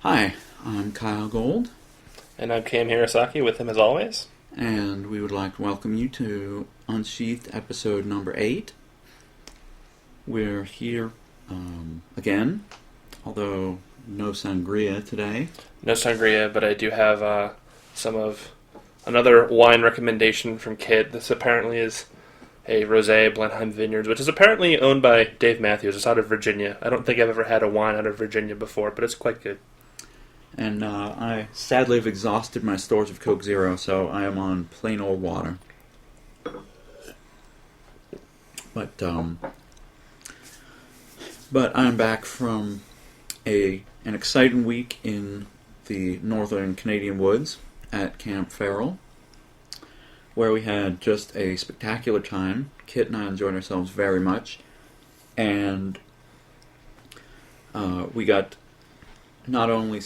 Hi, I'm Kyle Gold, And I'm Cam Hirosaki with him as always. and we would like to welcome you to Unsheathed episode number 8. We're here again, although no sangria today. No sangria, but I do have another wine recommendation from Kit. This apparently is a rosé Blenheim Vineyards, which is apparently owned by Dave Matthews. It's out of Virginia. I don't think I've ever had a wine out of Virginia before, but it's quite good. And I sadly have exhausted my stores of Coke Zero, so I am on plain old water. But I'm back from an exciting week in the northern Canadian woods at Camp Farrell, where we had just a spectacular time. Kit and I enjoyed ourselves very much, and we got not only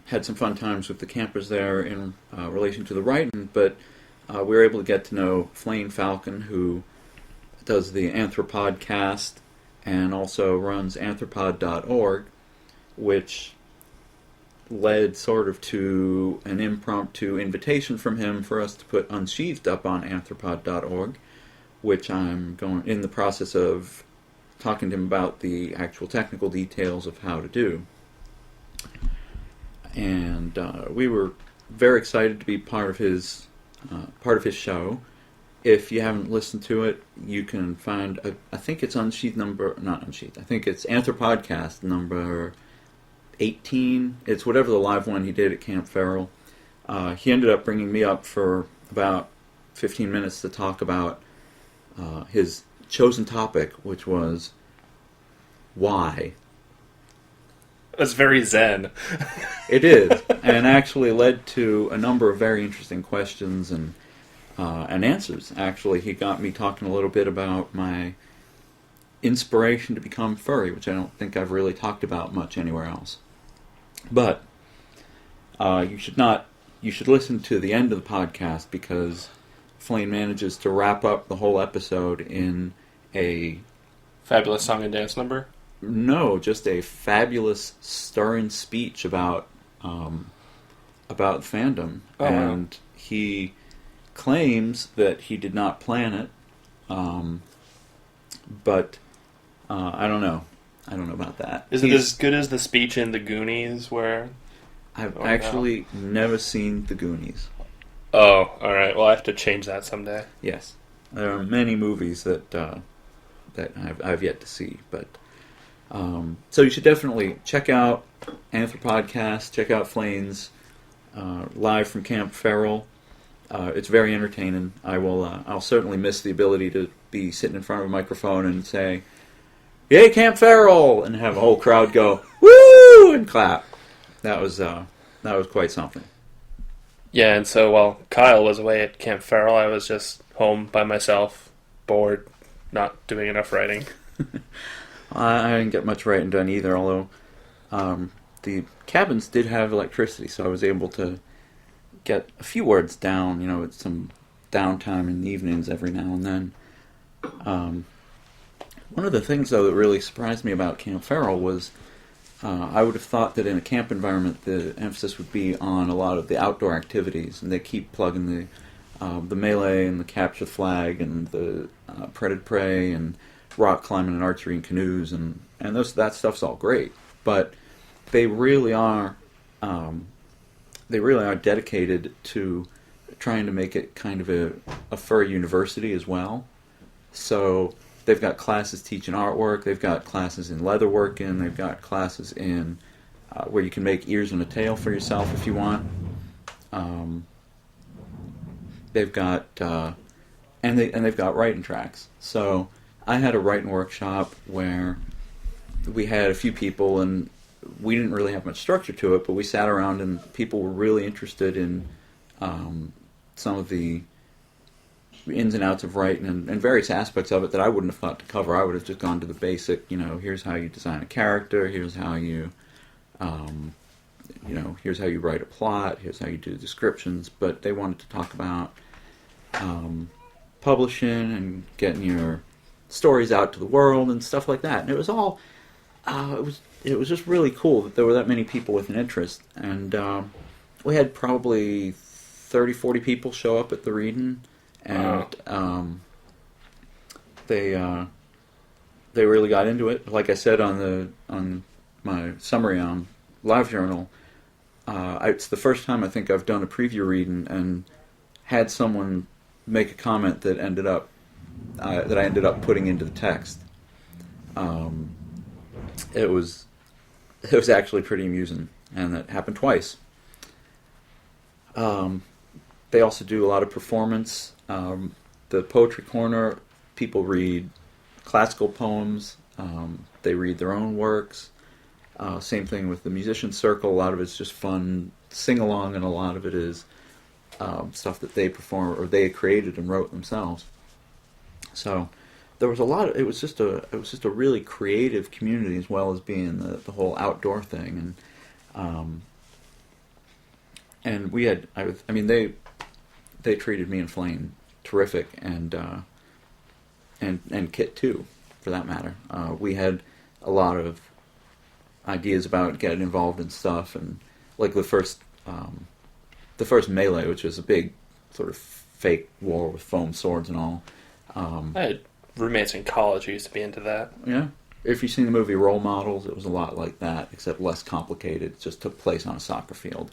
had some fun times with the campers there in relation to the writing, but we were able to get to know Flame Falcon, who does the Anthropodcast and also runs anthropod.org, which led sort of to an impromptu invitation from him for us to put Unsheathed up on anthropod.org, which I'm in the process of talking to him about the actual technical details of how to do. And we were very excited to be part of his show. If you haven't listened to it, you can find, I think it's I think it's Anthropodcast number 18. It's whatever the live one he did at Camp Farrell. He ended up bringing me up for about 15 minutes to talk about his chosen topic, which was why. That's very zen. It is, and actually led to a number of very interesting questions and answers. Actually, he got me talking a little bit about my inspiration to become furry, which I don't think I've really talked about much anywhere else. But you should listen to the end of the podcast, because Flame manages to wrap up the whole episode in a Fabulous song and dance number? No, just a fabulous, stirring speech about fandom. Oh, and wow. He claims that he did not plan it, but I don't know. I don't know about that. Is it as good as the speech in The Goonies where... I've actually never seen The Goonies. Oh, alright. Well, I have to change that someday. Yes. There are many movies that I've yet to see, but... so you should definitely check out Anthropodcast, check out Flames, live from Camp Farrell. It's very entertaining. I'll certainly miss the ability to be sitting in front of a microphone and say, "Yay, Camp Farrell!" and have a whole crowd go, "Woo!" and clap. That was quite something. Yeah, and so while Kyell was away at Camp Farrell, I was just home by myself, bored, not doing enough writing. I didn't get much writing done either, although the cabins did have electricity, so I was able to get a few words down, with some downtime in the evenings every now and then. One of the things, though, that really surprised me about Camp Farrell was I would have thought that in a camp environment the emphasis would be on a lot of the outdoor activities, and they keep plugging the melee and the capture the flag and the predator prey and rock climbing and archery and canoes and that stuff's all great, but they really are dedicated to trying to make it kind of a furry university as well. So they've got classes teaching artwork, they've got classes in leatherworking, they've got classes in where you can make ears and a tail for yourself if you want. They've got and they've got writing tracks. So I had a writing workshop where we had a few people, and we didn't really have much structure to it, but we sat around and people were really interested in some of the ins and outs of writing and various aspects of it that I wouldn't have thought to cover. I would have just gone to the basic, here's how you design a character, here's how you, here's how you write a plot, here's how you do descriptions, but they wanted to talk about publishing and getting your stories out to the world and stuff like that. And it was all it was just really cool that there were that many people with an interest, and we had probably 30, 40 people show up at the reading, and they really got into it. Like I said on my summary on LiveJournal, it's the first time I think I've done a preview reading and had someone make a comment that ended up that I ended up putting into the text. It was actually pretty amusing, and that happened twice. They also do a lot of performance. The Poetry Corner, people read classical poems. They read their own works. Same thing with the Musician Circle. A lot of it's just fun sing-along, and a lot of it is stuff that they perform or they created and wrote themselves. So there was a lot of, it was just a really creative community, as well as being the whole outdoor thing. And we had, I mean, they treated me and Flame terrific, and Kit too, for that matter. We had a lot of ideas about getting involved in stuff, and like the first melee, which was a big sort of fake war with foam swords and all. I had roommates in college who used to be into that. Yeah. If you've seen the movie Role Models, it was a lot like that, except less complicated. It just took place on a soccer field.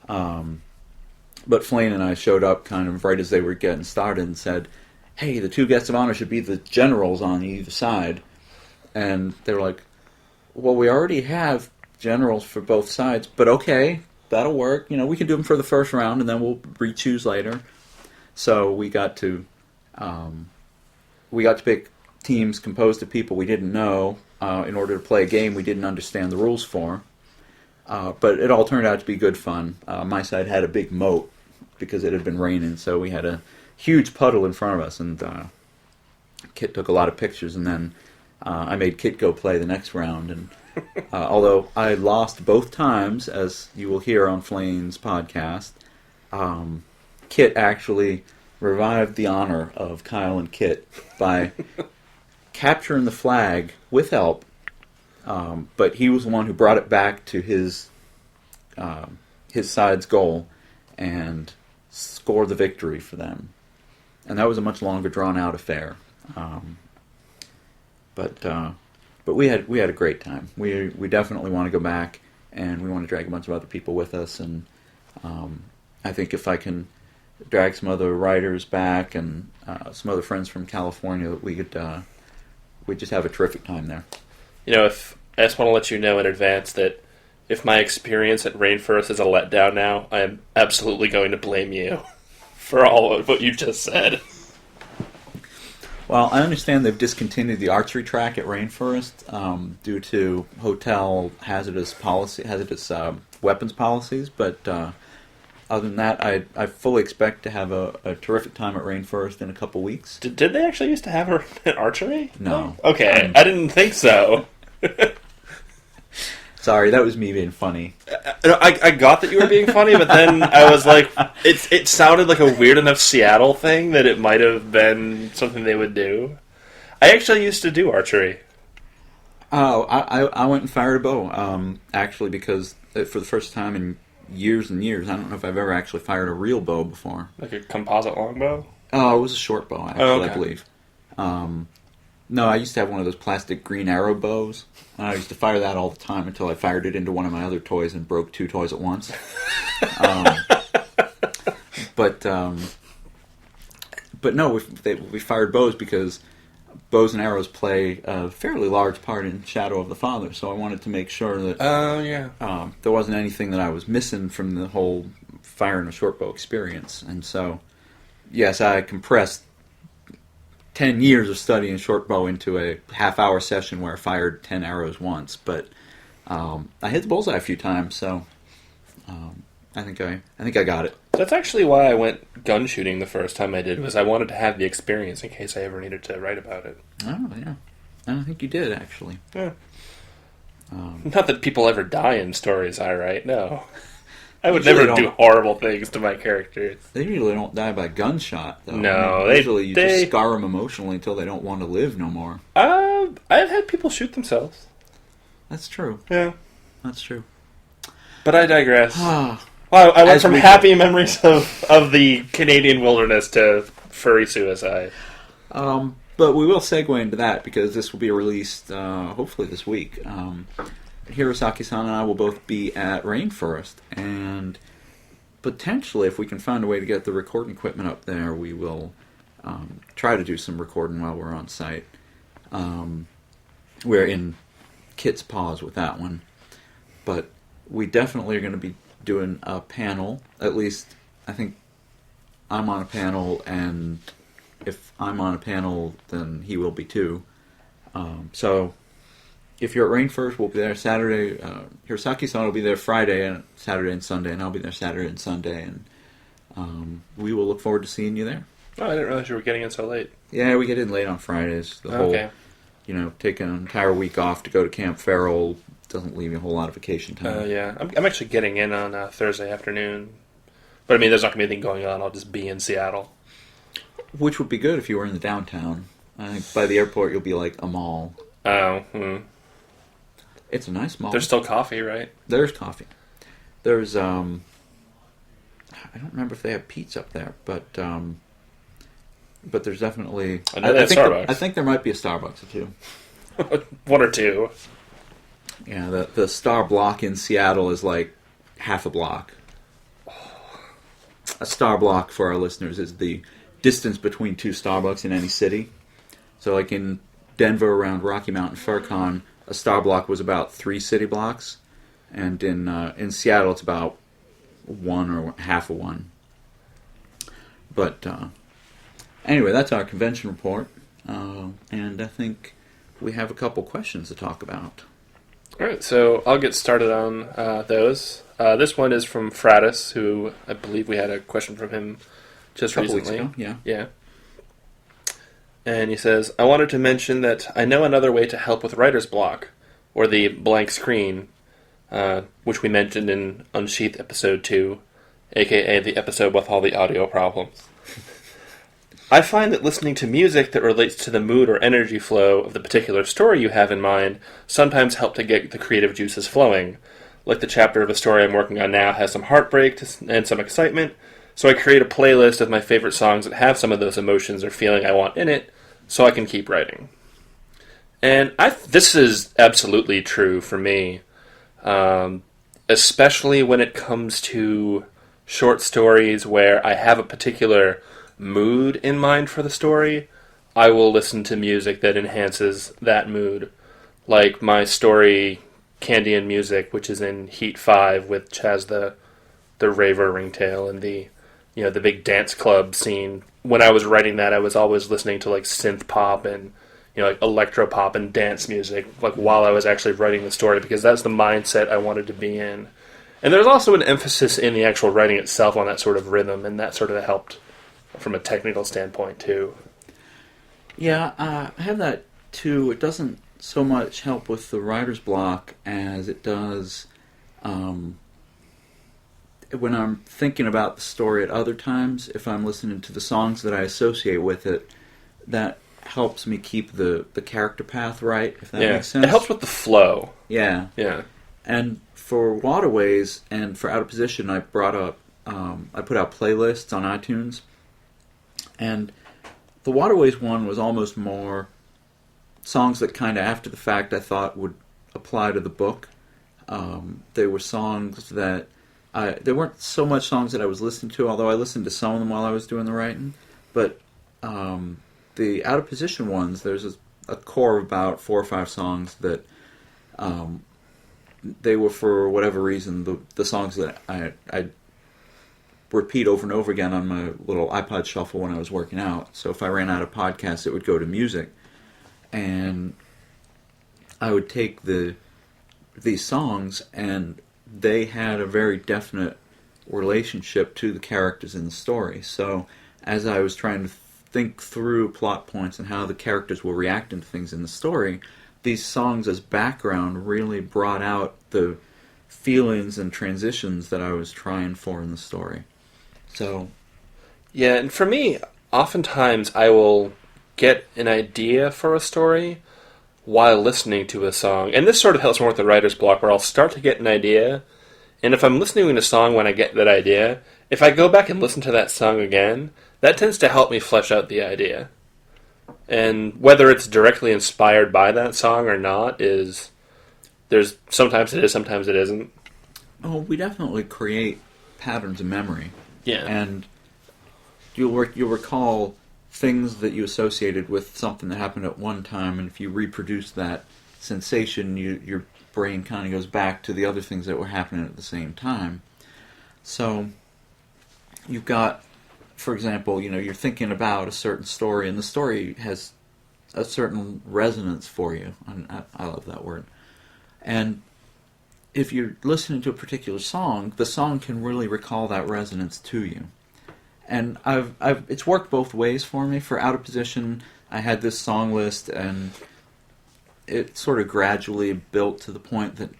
But Flane and I showed up kind of right as they were getting started and said, hey, the two guests of honor should be the generals on either side. And they were like, well, we already have generals for both sides, but okay, that'll work. You know, we can do them for the first round, and then we'll re-choose later. So we got to pick teams composed of people we didn't know in order to play a game we didn't understand the rules for. But it all turned out to be good fun. My side had a big moat because it had been raining, so we had a huge puddle in front of us, and Kit took a lot of pictures, and then I made Kit go play the next round. And although I lost both times, as you will hear on Flane's podcast, Kit actually revived the honor of Kyell and Kit by capturing the flag with help, but he was the one who brought it back to his side's goal and scored the victory for them. And that was a much longer, drawn-out affair. But we had a great time. We definitely want to go back, and we want to drag a bunch of other people with us. And I think if I can drag some other writers back and some other friends from California, we'd just have a terrific time there. You know, I just want to let you know in advance that if my experience at Rainforest is a letdown now, I am absolutely going to blame you for all of what you just said. Well, I understand they've discontinued the archery track at Rainforest due to hotel hazardous weapons policies, but other than that, I fully expect to have a terrific time at Rainforest in a couple weeks. Did they actually used to have an archery? No. Okay, I didn't think so. Sorry, that was me being funny. I got that you were being funny, but then I was like, it sounded like a weird enough Seattle thing that it might have been something they would do. I actually used to do archery. Oh, I went and fired a bow, actually, because for the first time in years and years, I don't know if I've ever actually fired a real bow before. Like a composite longbow? Oh, it was a short bow, actually, okay. I believe. No, I used to have one of those plastic green arrow bows, and I used to fire that all the time until I fired it into one of my other toys and broke two toys at once. But no, we fired bows because bows and arrows play a fairly large part in Shadow of the Father, so I wanted to make sure that there wasn't anything that I was missing from the whole firing a short bow experience. And so, yes, I compressed 10 years of studying short bow into a half-hour session where I fired 10 arrows once, but I hit the bullseye a few times, so I think I got it. That's actually why I went gun shooting the first time I did, was I wanted to have the experience in case I ever needed to write about it. Oh, yeah. I don't think you did, actually. Yeah. Not that people ever die in stories I write, no. I would never do horrible things to my characters. They usually don't die by gunshot, though. No, usually just scar them emotionally until they don't want to live no more. I've had people shoot themselves. That's true. Yeah. That's true. But I digress. Ah. Well, I went from happy memories of the Canadian wilderness to furry suicide. But we will segue into that because this will be released hopefully this week. Hirosaki-san and I will both be at Rainforest, and potentially, if we can find a way to get the recording equipment up there, we will try to do some recording while we're on site. We're in Kit's paws with that one. But we definitely are going to be doing a panel. At least, I think I'm on a panel, and if I'm on a panel, then he will be too. So, if you're at Rainforest, we'll be there Saturday. Hirosaki-san will be there Friday and Saturday and Sunday, and I'll be there Saturday and Sunday, and we will look forward to seeing you there. Oh, I didn't realize you were getting in so late. Yeah, we get in late on Fridays. The whole, taking an entire week off to go to Camp Farrell doesn't leave you a whole lot of vacation time. Yeah, I'm actually getting in on Thursday afternoon. But I mean, there's not going to be anything going on. I'll just be in Seattle. Which would be good if you were in the downtown. I think by the airport you'll be like a mall. Oh, It's a nice mall. There's still coffee, right? There's coffee. There's, I don't remember if they have pizza up there, but there's definitely... I know they have Starbucks. I think there might be a Starbucks or two. One or two. Yeah, the Star Block in Seattle is like half a block. A Star Block, for our listeners, is the distance between two Starbucks in any city. So like in Denver around Rocky Mountain FurCon, a Star Block was about 3 city blocks. And in Seattle, it's about 1 or half of one. But anyway, that's our convention report. And I think we have a couple questions to talk about. All right, so I'll get started on those. This one is from Fratus, who I believe we had a question from him just recently. Weeks ago, yeah. And he says, I wanted to mention that I know another way to help with writer's block, or the blank screen, which we mentioned in Unsheathed episode 2, aka the episode with all the audio problems. I find that listening to music that relates to the mood or energy flow of the particular story you have in mind sometimes help to get the creative juices flowing. Like the chapter of a story I'm working on now has some heartbreak and some excitement, so I create a playlist of my favorite songs that have some of those emotions or feeling I want in it, so I can keep writing. And this is absolutely true for me, especially when it comes to short stories where I have a particular mood in mind for the story. I will listen to music that enhances that mood. Like my story, Candy and Music, which is in Heat 5, which has the raver ringtail and the big dance club scene. When I was writing that, I was always listening to like synth pop and like electro pop and dance music, like while I was actually writing the story, because that's the mindset I wanted to be in. And there's also an emphasis in the actual writing itself on that sort of rhythm, and that sort of helped from a technical standpoint too. Yeah, I have that too. It doesn't so much help with the writer's block as it does when I'm thinking about the story at other times. If I'm listening to the songs that I associate with it, that helps me keep the character path right, if that makes sense. It helps with the flow. Yeah. And for Waterways and for Out of Position, I brought up, I put out playlists on iTunes, and the Waterways one was almost more songs that kind of after the fact I thought would apply to the book. They were songs that there weren't so much songs that I was listening to, although I listened to some of them while I was doing the writing. But the Out of Position ones, there's a core of about 4 or 5 songs that they were, for whatever reason, the songs that I repeat over and over again on my little iPod shuffle when I was working out. So if I ran out of podcasts, it would go to music. And I would take these songs, and they had a very definite relationship to the characters in the story. So as I was trying to think through plot points and how the characters were reacting to things in the story, these songs as background really brought out the feelings and transitions that I was trying for in the story. So, yeah, and for me, oftentimes I will get an idea for a story while listening to a song, and this sort of helps more with the writer's block, where I'll start to get an idea, and if I'm listening to a song when I get that idea, if I go back and listen to that song again, that tends to help me flesh out the idea. And whether it's directly inspired by that song or not sometimes it is, sometimes it isn't. Oh, we definitely create patterns of memory. Yeah. And you'll recall things that you associated with something that happened at one time, and if you reproduce that sensation, your brain kind of goes back to the other things that were happening at the same time. So you've got, for example, you're thinking about a certain story, and the story has a certain resonance for you. I love that word. And if you're listening to a particular song, the song can really recall that resonance to you. And it's worked both ways for me. For Out of Position, I had this song list, and it sort of gradually built to the point that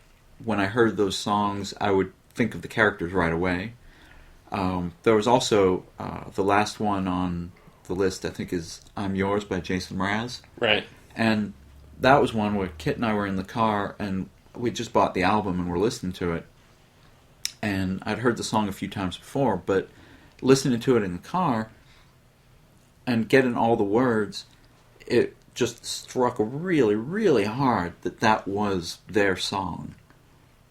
when I heard those songs, I would think of the characters right away. There was also the last one on the list, I think, is I'm Yours by Jason Mraz. Right. And that was one where Kit and I were in the car, and we just bought the album and were listening to it. And I'd heard the song a few times before, but listening to it in the car and getting all the words, it just struck really, really hard that was their song.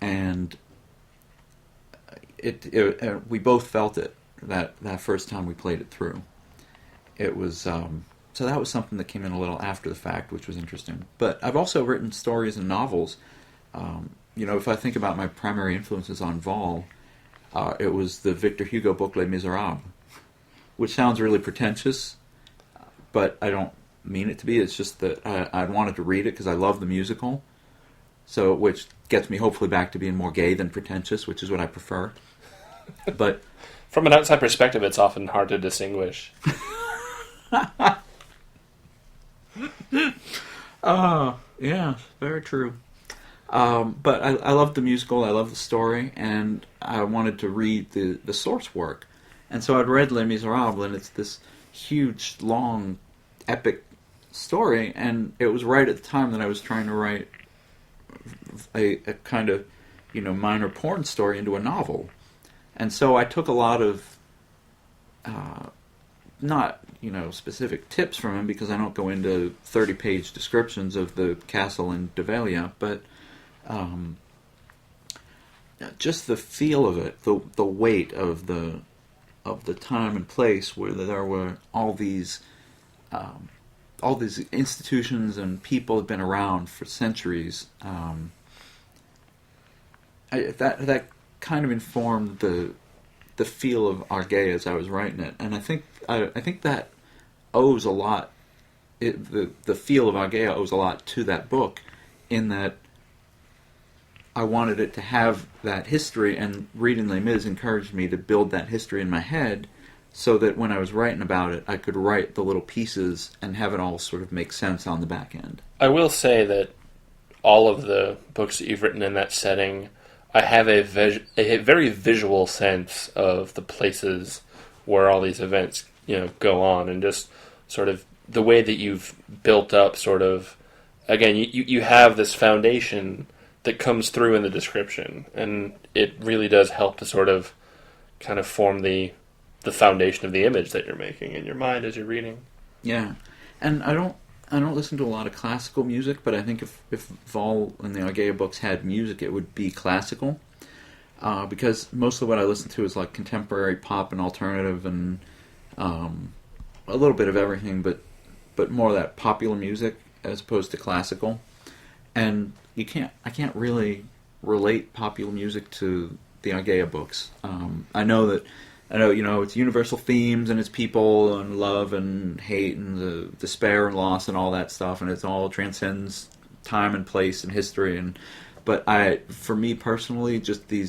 And we both felt it that first time we played it through. It was so that was something that came in a little after the fact, which was interesting. But I've also written stories and novels. If I think about my primary influences on Vol, it was the Victor Hugo book Les Miserables, which sounds really pretentious, but I don't mean it to be. It's just that I wanted to read it because I love the musical, so which gets me hopefully back to being more gay than pretentious, which is what I prefer. But from an outside perspective, it's often hard to distinguish. Yeah, very true. But I love the musical, I love the story, and I wanted to read the source work. And so I'd read Les Miserables, and it's this huge, long, epic story, and it was right at the time that I was trying to write a kind of, minor porn story into a novel. And so I took a lot of, not, specific tips from him, because I don't go into 30-page descriptions of the castle in Develia, but just the feel of it, the weight of the time and place where there were all these institutions and people had been around for centuries. That kind of informed the feel of Argea as I was writing it, and I think that owes a lot. The feel of Argea owes a lot to that book, in that I wanted it to have that history, and reading Les Mis encouraged me to build that history in my head, so that when I was writing about it, I could write the little pieces and have it all sort of make sense on the back end. I will say that all of the books that you've written in that setting, I have a very visual sense of the places where all these events, go on, and just sort of the way that you've built up sort of, again, you have this foundation that comes through in the description, and it really does help to sort of kind of form the foundation of the image that you're making in your mind as you're reading. Yeah, and I don't listen to a lot of classical music, but I think if Vol and the Argea books had music, it would be classical, because most of what I listen to is like contemporary pop and alternative and a little bit of everything, but more of that popular music as opposed to classical. And I can't really relate popular music to the Argea books. I know it's universal themes, and it's people and love and hate and the despair and loss and all that stuff, and it all transcends time and place and history. But for me personally, just the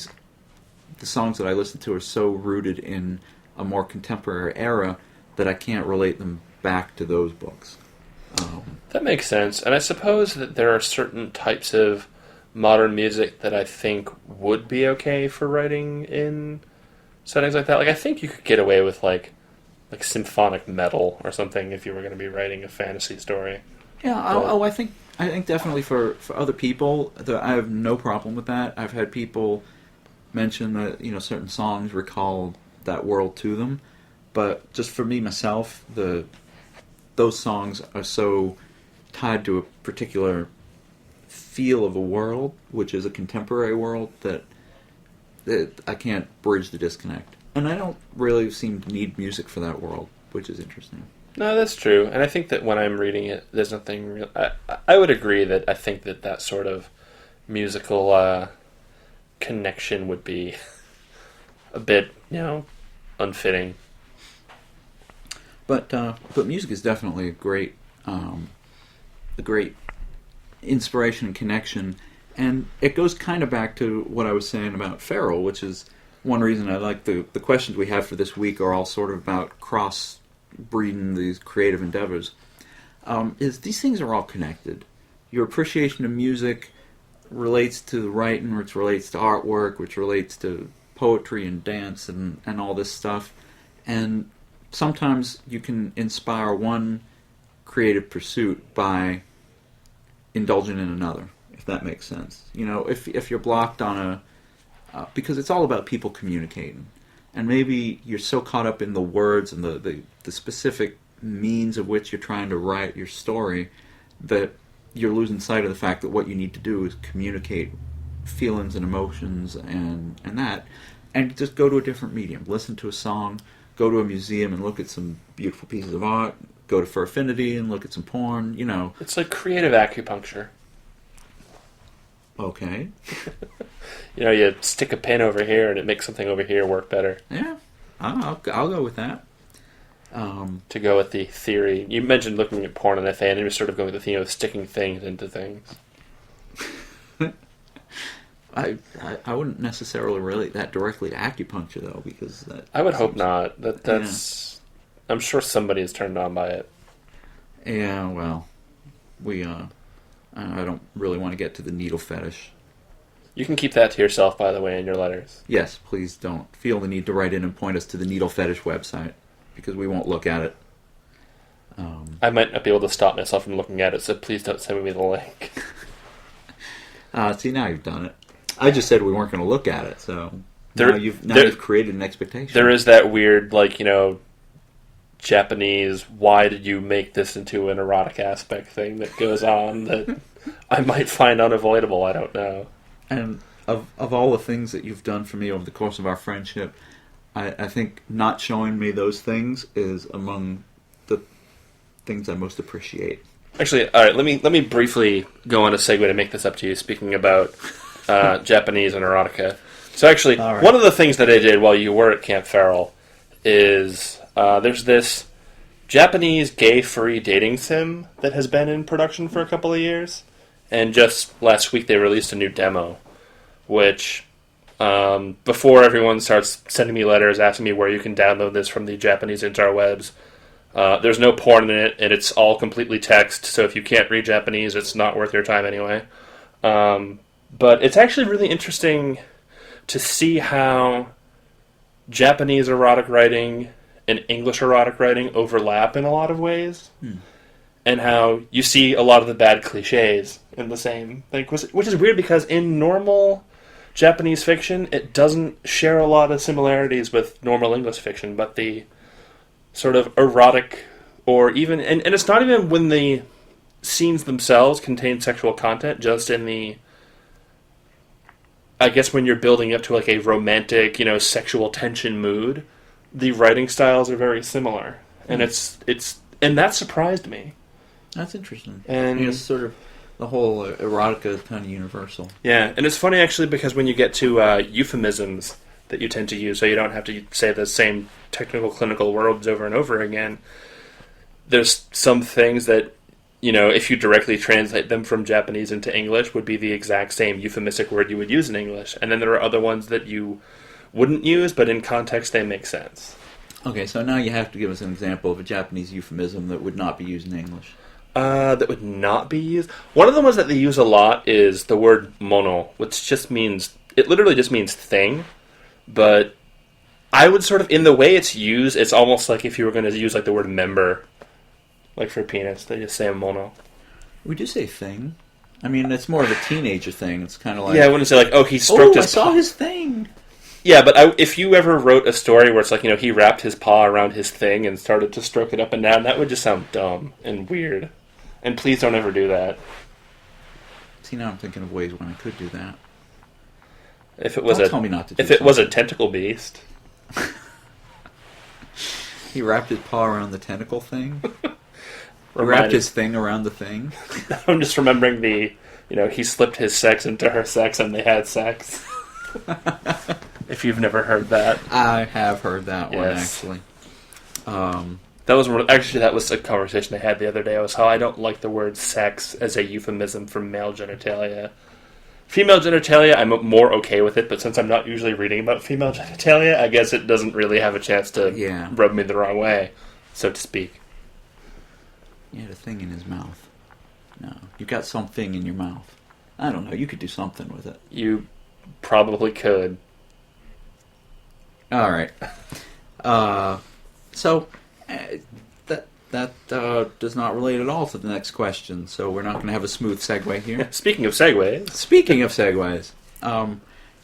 songs that I listen to are so rooted in a more contemporary era that I can't relate them back to those books. That makes sense, and I suppose that there are certain types of modern music that I think would be okay for writing in settings like that. Like, I think you could get away with like symphonic metal or something if you were going to be writing a fantasy story. Yeah, I think I think definitely for other people, I have no problem with that. I've had people mention that certain songs recall that world to them, but just for me myself, those songs are so tied to a particular feel of a world, which is a contemporary world, that I can't bridge the disconnect. And I don't really seem to need music for that world, which is interesting. No, that's true. And I think that when I'm reading it, there's nothing real... I would agree that I think that sort of musical connection would be a bit, unfitting. But music is definitely a great inspiration and connection, and it goes kind of back to what I was saying about Feral, which is one reason I like the questions we have for this week are all sort of about cross-breeding these creative endeavors. Is these things are all connected. Your appreciation of music relates to the writing, which relates to artwork, which relates to poetry and dance and all this stuff. And sometimes you can inspire one creative pursuit by indulging in another, if that makes sense. If you're blocked on because it's all about people communicating, and maybe you're so caught up in the words and the specific means of which you're trying to write your story that you're losing sight of the fact that what you need to do is communicate feelings and emotions and just go to a different medium. Listen to a song, go to a museum and look at some beautiful pieces of art, go to Furfinity and look at some porn, It's like creative acupuncture. Okay. You stick a pin over here and it makes something over here work better. Yeah, I'll go with that. To go with the theory, you mentioned looking at porn on the fan, and you're sort of going with the theme of sticking things into things. I wouldn't necessarily relate that directly to acupuncture, though, because I would hope not. That's yeah. I'm sure somebody is turned on by it. Yeah, well, I don't really want to get to the needle fetish. You can keep that to yourself, by the way, in your letters. Yes, please don't feel the need to write in and point us to the needle fetish website, because we won't look at it. I might not be able to stop myself from looking at it, so please don't send me the link. See, now you've done it. I just said we weren't going to look at it, so now you've created an expectation. There is that weird, Japanese, why did you make this into an erotic aspect thing that goes on that I might find unavoidable, I don't know. And of all the things that you've done for me over the course of our friendship, I think not showing me those things is among the things I most appreciate. Actually, all right, let me briefly go on a segue to make this up to you, speaking about Japanese and erotica. So actually, right. One of the things that I did while you were at Camp Feral is there's this Japanese gay-free dating sim that has been in production for a couple of years. And just last week they released a new demo, which, before everyone starts sending me letters asking me where you can download this from the Japanese interwebs, there's no porn in it, and it's all completely text, so if you can't read Japanese, it's not worth your time anyway. But it's actually really interesting to see how Japanese erotic writing and English erotic writing overlap in a lot of ways. And how you see a lot of the bad cliches in the same thing, which is weird because in normal Japanese fiction, it doesn't share a lot of similarities with normal English fiction, but the sort of erotic, or even, and it's not even when the scenes themselves contain sexual content, just in the, I guess when you're building up to like a romantic, sexual tension mood, the writing styles are very similar. And and that surprised me. That's interesting. And it's sort of the whole erotica is kind of universal. Yeah, and it's funny actually because when you get to euphemisms that you tend to use, so you don't have to say the same technical clinical words over and over again, there's some things that, if you directly translate them from Japanese into English would be the exact same euphemistic word you would use in English. And then there are other ones that you wouldn't use, but in context they make sense. Okay, so now you have to give us an example of a Japanese euphemism that would not be used in English. That would not be used. One of the ones that they use a lot is the word mono, which it literally just means thing, but I would sort of, in the way it's used, it's almost like if you were going to use like the word member, like for penis, they just say mono. We do say thing. I mean, it's more of a teenager thing. It's kind of like... Yeah, I wouldn't say like, oh, he stroked his I saw his thing. Yeah, but if you ever wrote a story where it's like, he wrapped his paw around his thing and started to stroke it up and down, that would just sound dumb and weird. And please don't ever do that. See, now I'm thinking of ways when I could do that. If it was Don't tell me not to do If it was a something. tentacle beast. He wrapped his paw around the tentacle thing. He wrapped his thing around the thing. I'm just remembering he slipped his sex into her sex and they had sex. If you've never heard that. I have heard that one, Yes. actually. That was a conversation I had the other day. Was how I don't like the word sex as a euphemism for male genitalia. Female genitalia, I'm more okay with it, but since I'm not usually reading about female genitalia, I guess it doesn't really have a chance to rub me the wrong way, so to speak. He had a thing in his mouth. No, you got something in your mouth. I don't know. You could do something with it. You probably could. All right. So that does not relate at all to the next question. So we're not going to have a smooth segue here. Speaking of segues,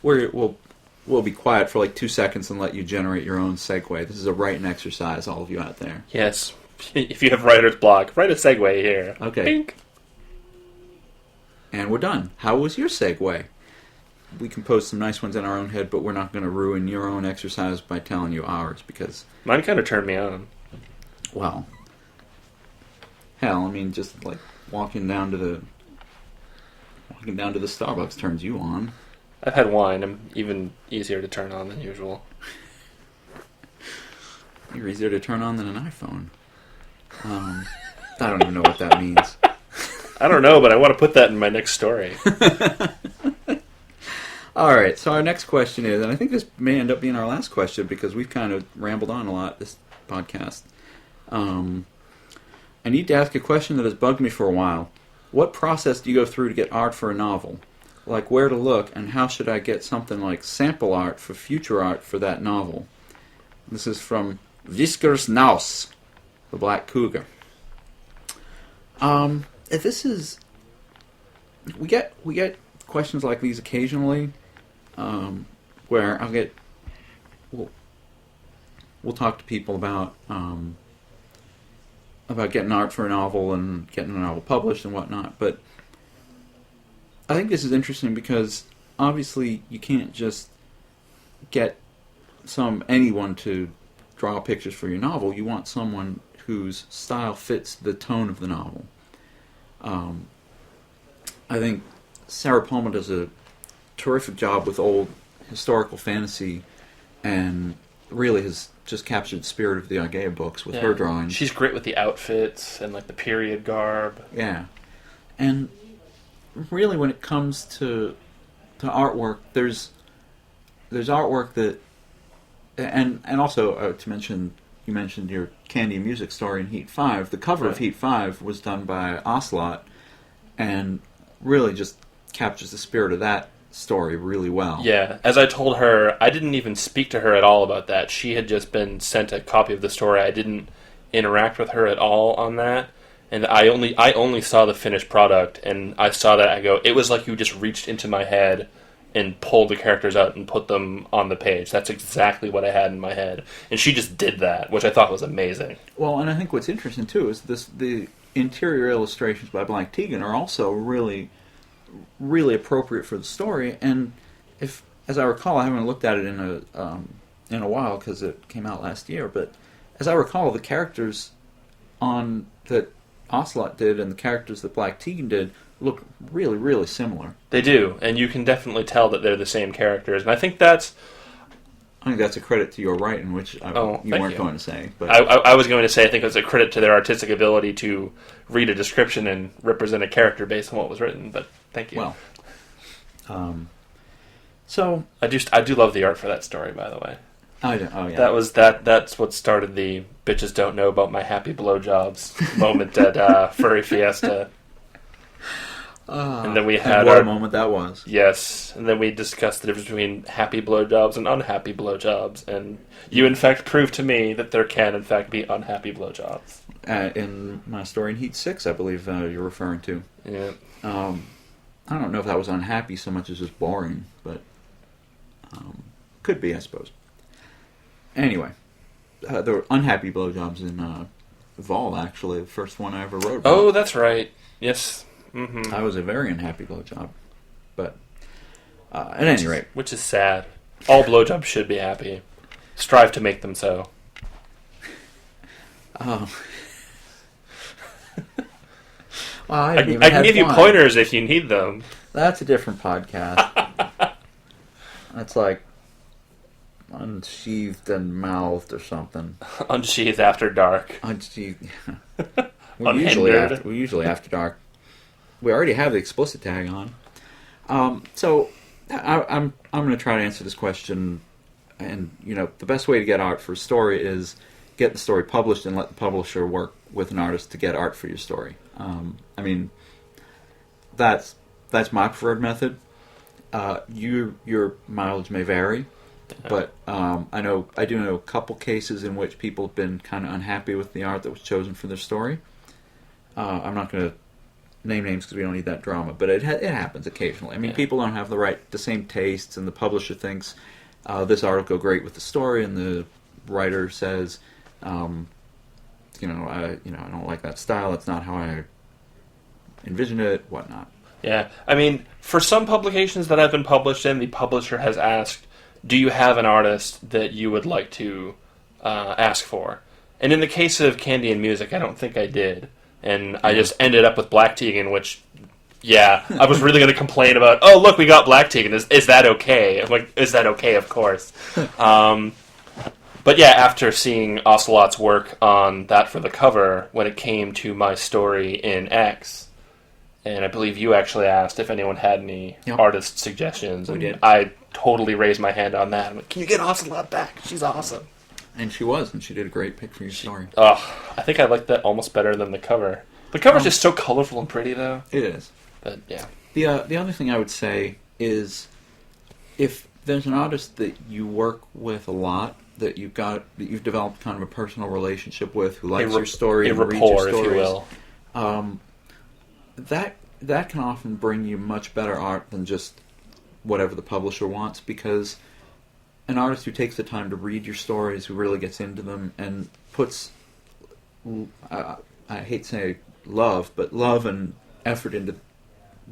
we'll be quiet for like 2 seconds and let you generate your own segue. This is a writing exercise, all of you out there. yes. If you have writer's block, write a segue here. Okay. Bink. And we're done. How was your segue? We can post some nice ones in our own head, but we're not going to ruin your own exercise by telling you ours because... Mine kind of turned me on. Well, hell, I mean, just like walking down to the Starbucks turns you on. I've had wine. I'm even easier to turn on than usual. You're easier to turn on than an iPhone. I don't even know what that means. I don't know, but I want to put that in my next story. All right, so our next question is, and I think this may end up being our last question because we've kind of rambled on a lot this podcast. I need to ask a question that has bugged me for a while. What process do you go through to get art for a novel? Like where to look, and how should I get something like sample art for future art for that novel? This is from Viskers Naus, the Black Cougar. This is... We get questions like these occasionally, where we'll talk to people about getting art for a novel and getting a novel published and whatnot. But I think this is interesting because obviously you can't just get anyone to draw pictures for your novel. You want someone whose style fits the tone of the novel. I think Sarah Palmer does a terrific job with old historical fantasy and really has just captured the spirit of the Agea books with her drawings. She's great with the outfits and like the period garb. Yeah. And really when it comes to artwork, there's artwork that... And also, to mention, you mentioned your Candy and Music story in Heat 5. The cover of Heat 5 was done by Ocelot and really just captures the spirit of that story really well. Yeah, as I told her, I didn't even speak to her at all about that. She had just been sent a copy of the story. I didn't interact with her at all on that, and I only saw the finished product, and I saw that, I go, it was like you just reached into my head and pulled the characters out and put them on the page. That's exactly what I had in my head. And she just did that, which I thought was amazing. Well, and I think what's interesting, too, is the interior illustrations by Blank Tegan are also really, really appropriate for the story. And if, as I recall, I haven't looked at it in a while because it came out last year, but as I recall, the characters that Ocelot did and the characters that Black Tegan did look really, really similar. They do, and you can definitely tell that they're the same characters. And I think that's a credit to your writing, which you weren't going to say. But I was going to say I think it's a credit to their artistic ability to read a description and represent a character based on what was written. But thank you. Well, so I do love the art for that story, by the way. Oh yeah, That's what started the bitches don't know about my happy blowjobs moment at Furry Fiesta. And then we had what a moment that was. Yes, and then we discussed the difference between happy blowjobs and unhappy blowjobs, and you in fact proved to me that there can in fact be unhappy blowjobs. in my story in Heat 6, I believe you're referring to. Yeah. I don't know if that was unhappy so much as just boring, but could be, I suppose. Anyway, there were unhappy blowjobs in Vol, actually, the first one I ever wrote about. Oh, that's right. Yes. Mm-hmm. I was a very unhappy blowjob. But, at any rate. Which is sad. All blowjobs should be happy. Strive to make them so. Oh. Well, I can give you pointers if you need them. That's a different podcast. That's like Unsheathed and Mouthed or something. Unsheathed After Dark. Unsheathed. Unhindered. We usually after dark. We already have the explicit tag on. So I'm going to try to answer this question. And the best way to get art for a story is get the story published and let the publisher work with an artist to get art for your story. I mean, that's my preferred method. Your mileage may vary, but I do know a couple cases in which people have been kind of unhappy with the art that was chosen for their story. I'm not going to name names because we don't need that drama, but it happens occasionally. I mean, people don't have the same tastes, and the publisher thinks this art will go great with the story, and the writer says, I don't like that style. That's not how I envisioned it. Whatnot. Yeah, I mean, for some publications that I've been published in, the publisher has asked, "Do you have an artist that you would like to ask for?" And in the case of Candy and Music, I don't think I did, and I just ended up with Black Tegan, which. Yeah, I was really going to complain about, oh, look, we got Black Tegan. Is that okay? I'm like, is that okay? Of course. But yeah, after seeing Ocelot's work on that for the cover, when it came to my story in X, and I believe you actually asked if anyone had any artist suggestions, and I totally raised my hand on that. I'm like, can you get Ocelot back? She's awesome. And she was, and she did a great pick for your story. I think I liked that almost better than the cover. The cover's just so colorful and pretty, though. It is. But yeah. The other thing I would say is, if there's an artist that you work with a lot, that you've developed kind of a personal relationship with, who likes your story and reads your stories, if you will, that can often bring you much better art than just whatever the publisher wants, because an artist who takes the time to read your stories, who really gets into them, and puts, I hate to say love, but love and effort into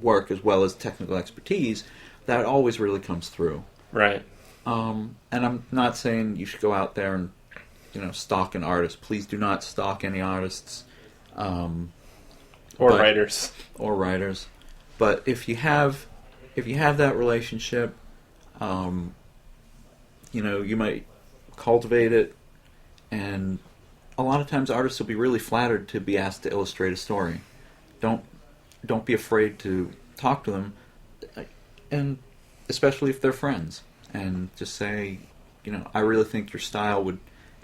work as well as technical expertise, that always really comes through. Right. And I'm not saying you should go out there and stalk an artist. Please do not stalk any artists. Or writers. Or writers. But if you have that relationship, you might cultivate it, and a lot of times artists will be really flattered to be asked to illustrate a story. Don't be afraid to talk to them, and especially if they're friends, and just say, I really think your style would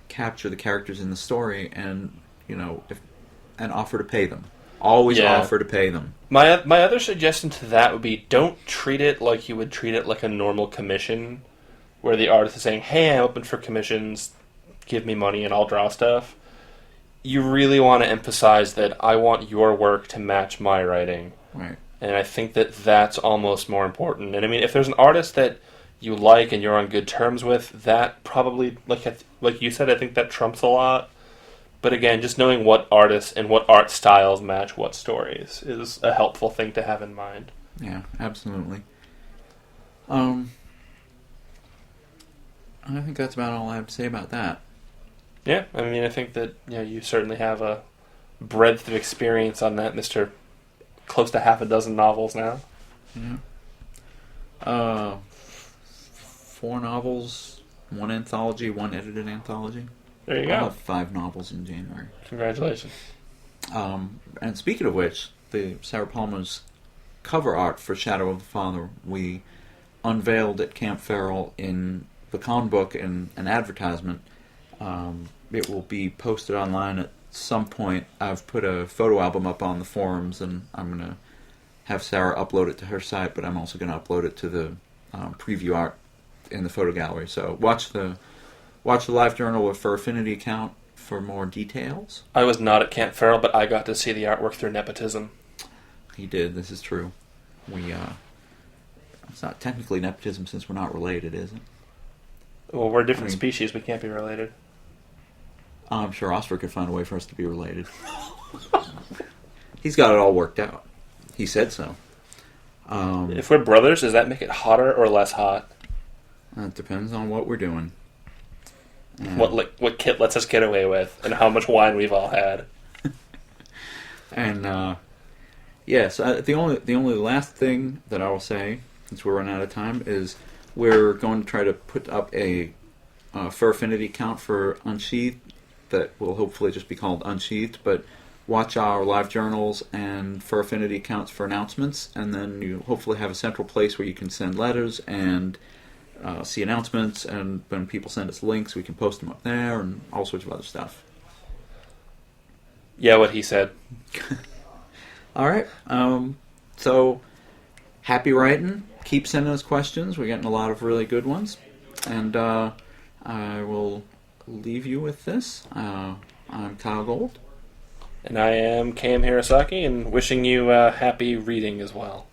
capture the characters in the story, and and offer to pay them. Always offer to pay them. My other suggestion to that would be, don't treat it like you would treat it like a normal commission, where the artist is saying, "Hey, I'm open for commissions. Give me money and I'll draw stuff." You really want to emphasize that I want your work to match my writing. Right. And I think that that's almost more important. And I mean, if there's an artist that you like and you're on good terms with, that probably, like you said, I think that trumps a lot. But again, just knowing what artists and what art styles match what stories is a helpful thing to have in mind. Yeah, absolutely. I think that's about all I have to say about that. Yeah, I mean, I think that you certainly have a breadth of experience on that, Mr. Close to half a dozen novels now. Yeah. 4 novels, 1 anthology, 1 edited anthology. There you I'll go. have 5 novels in January. Congratulations. And speaking of which, the Sarah Palmer's cover art for Shadow of the Father, we unveiled at Camp Farrell in the con book in an advertisement. It will be posted online at some point. I've put a photo album up on the forums, and I'm going to have Sarah upload it to her site, but I'm also going to upload it to the preview art in the photo gallery. So watch the LiveJournal with Fur Affinity account for more details. I was not at Camp Farrell, but I got to see the artwork through nepotism. He did. This is true. It's not technically nepotism since we're not related, is it? Well, we're a different species. We can't be related. I'm sure Oscar could find a way for us to be related. He's got it all worked out. He said so. If we're brothers, does that make it hotter or less hot? It depends on what we're doing. What Kit lets us get away with, and how much wine we've all had. And so the only last thing that I will say, since we're running out of time, is we're going to try to put up a Fur Affinity count for Unsheathed that will hopefully just be called Unsheathed, but watch our live journals and Fur Affinity accounts for announcements, and then you hopefully have a central place where you can send letters and see announcements, and when people send us links, we can post them up there, and all sorts of other stuff. Yeah, what he said. All right. So, happy writing. Keep sending us questions. We're getting a lot of really good ones. And I will leave you with this. I'm Kyell Gold. And I am Cam Hirosaki, and wishing you happy reading as well.